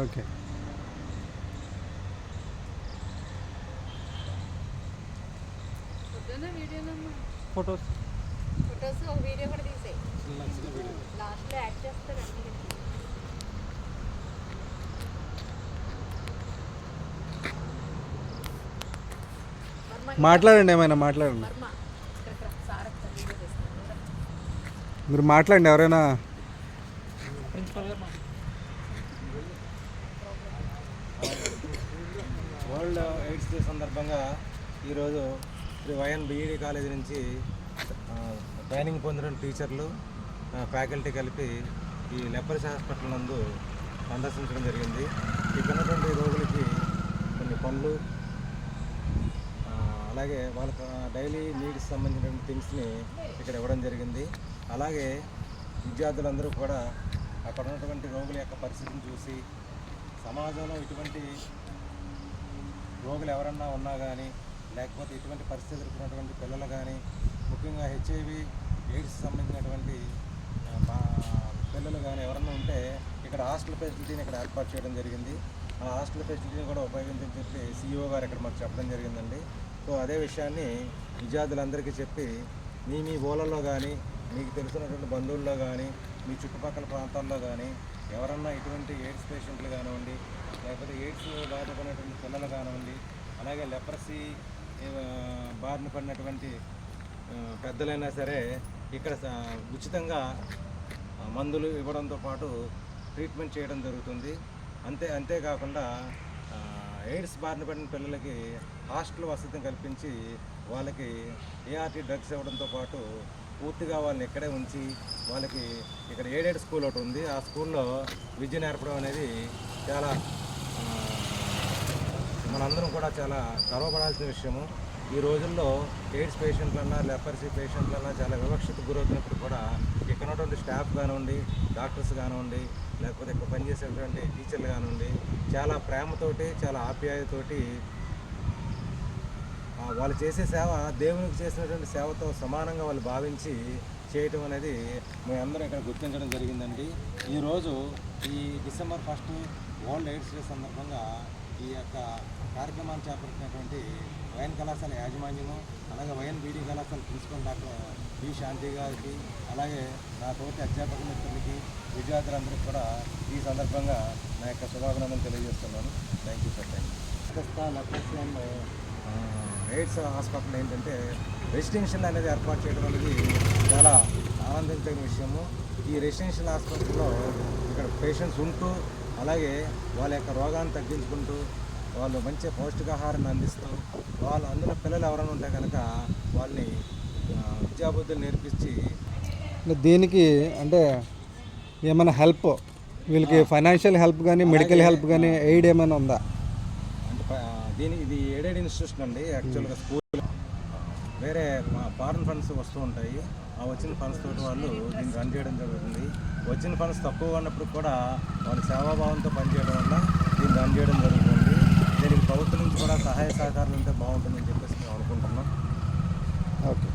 Okay. Photos ఒక video కూడా తీసేయి. లాస్ట్లో యాడ్ చేస్తారు అన్ని. మాట్లాడండి, ఏమైనా మాట్లాడండి. మీరు మాట్లాడండి, ఎవరైనా. వరల్డ్ ఎయిడ్స్ డే సందర్భంగా ఈరోజు శ్రీ వైఎన్ బీఈడి కాలేజీ నుంచి ట్రైనింగ్ పొందిన టీచర్లు ఫ్యాకల్టీ కలిపి ఈ లెపరసీ హాస్పిటల్ నందు సందర్శించడం జరిగింది. ఇక్కడ ఉన్నటువంటి రోగులకి కొన్ని పనులు, అలాగే వాళ్ళకి డైలీ నీడ్స్ సంబంధించిన థింగ్స్ని ఇక్కడ ఇవ్వడం జరిగింది. అలాగే విద్యార్థులందరూ కూడా అక్కడ ఉన్నటువంటి రోగుల యొక్క పరిస్థితిని చూసి సమాజంలో ఇటువంటి రోగులు ఎవరన్నా ఉన్నా కానీ, లేకపోతే ఇటువంటి పరిస్థితులు ఉన్నటువంటి పిల్లలు కానీ, ముఖ్యంగా హెచ్ఐవి ఎయిడ్స్ సంబంధించినటువంటి పిల్లలు కానీ ఎవరన్నా ఉంటే ఇక్కడ హాస్టల్ ఫెసిలిటీని ఇక్కడ ఏర్పాటు చేయడం జరిగింది. ఆ హాస్టల్ ఫెసిలిటీని కూడా ఉపయోగించని చెప్పి సిఇఓ గారు ఇక్కడ మాకు చెప్పడం జరిగిందండి. సో అదే విషయాన్ని విద్యార్థులందరికీ చెప్పి మీ ఊళ్ళల్లో కానీ, మీకు తెలిసినటువంటి బంధువుల్లో కానీ, మీ చుట్టుపక్కల ప్రాంతాల్లో కానీ ఎవరన్నా ఇటువంటి ఎయిడ్స్ పేషెంట్లు కానివ్వండి, లేకపోతే ఎయిడ్స్ బాధపడినటువంటి పిల్లలు కానివ్వండి, అలాగే లెప్రసీ బారిన పడినటువంటి పెద్దలైనా సరే ఇక్కడ ఉచితంగా మందులు ఇవ్వడంతో పాటు ట్రీట్మెంట్ చేయడం జరుగుతుంది. అంతేకాకుండా ఎయిడ్స్ బారిన పడిన పిల్లలకి హాస్టల్ వసతిని కల్పించి వాళ్ళకి ఏఆర్టీ డ్రగ్స్ ఇవ్వడంతో పాటు పూర్తిగా వాళ్ళని ఇక్కడే ఉంచి వాళ్ళకి ఇక్కడ ఎయిడెడ్ స్కూల్ ఒకటి ఉంది. ఆ స్కూల్లో విద్య నేర్పడం అనేది చాలా మనందరం కూడా చాలా గర్వపడాల్సిన విషయము. ఈ రోజుల్లో ఎయిడ్స్ పేషెంట్లన్నా, లెపరసీ పేషెంట్లన్నా చాలా వివక్షతకు గురవుతున్నప్పుడు కూడా ఇక్కడ ఉన్నటువంటి స్టాఫ్ కానివ్వండి, డాక్టర్స్ కానివ్వండి, లేకపోతే ఇక్కడ పనిచేసేటువంటి టీచర్లు కానివ్వండి, చాలా ప్రేమతోటి, చాలా ఆప్యాయతోటి వాళ్ళు చేసే సేవ దేవునికి చేసినటువంటి సేవతో సమానంగా వాళ్ళు భావించి చేయటం అనేది మేమందరం ఇక్కడ గుర్తించడం జరిగిందండి. ఈరోజు ఈ డిసెంబర్ 1 వరల్డ్ ఎయిడ్స్ డే సందర్భంగా ఈ యొక్క కార్యక్రమాన్ని చేపట్టినటువంటి వైఎన్ కళాశాల యాజమాన్యము, అలాగే వైఎన్ బీడీ కళాశాల ప్రిన్సిపల్ డాక్టర్ బి శాంతి గారికి, అలాగే నా తోటి అధ్యాపక మిత్రులకి, విద్యార్థులందరికీ కూడా ఈ సందర్భంగా నా యొక్క శుభాభినందనలు తెలియజేస్తున్నాను. Thank you sir. Leprosy and AIDS hospital ఏంటంటే రెసిడెన్షియల్ అనేది ఏర్పాటు చేయడం అనేది చాలా ఆనందించదగిన విషయము. ఈ రెసిడెన్షియల్ హాస్పిటల్లో ఇక్కడ పేషెంట్స్ ఉంటూ, అలాగే వాళ్ళ యొక్క రోగాన్ని తగ్గించుకుంటూ, వాళ్ళు మంచి పౌష్టికాహారాన్ని అందిస్తూ, వాళ్ళు అందులో పిల్లలు ఎవరైనా ఉంటే కనుక వాళ్ళని విద్యాబుద్ధులు నేర్పించి దీనికి అంటే ఏమైనా హెల్ప్, వీళ్ళకి ఫైనాన్షియల్ హెల్ప్ కానీ, మెడికల్ హెల్ప్ కానీ, ఎయిడ్ ఏమైనా ఉందా? ఇది ఎయిడెడ్ ఇన్స్టిట్యూషన్ అండి. యాక్చువల్గా స్కూల్ వేరే ఫారెన్ ఫండ్స్ వస్తూ ఉంటాయి. ఆ వచ్చిన ఫండ్స్ తోటి వాళ్ళు దీన్ని రన్ చేయడం జరుగుతుంది. వచ్చిన ఫండ్స్ తక్కువ ఉన్నప్పుడు కూడా వాళ్ళు సేవాభావంతో పనిచేయడం వల్ల దీన్ని రన్ చేయడం జరుగుతుంది. దీనికి ప్రభుత్వం నుంచి కూడా సహాయ సహకారాలు ఉంటే బాగుంటుందని చెప్పేసి మేము అనుకుంటున్నాం. ఓకే.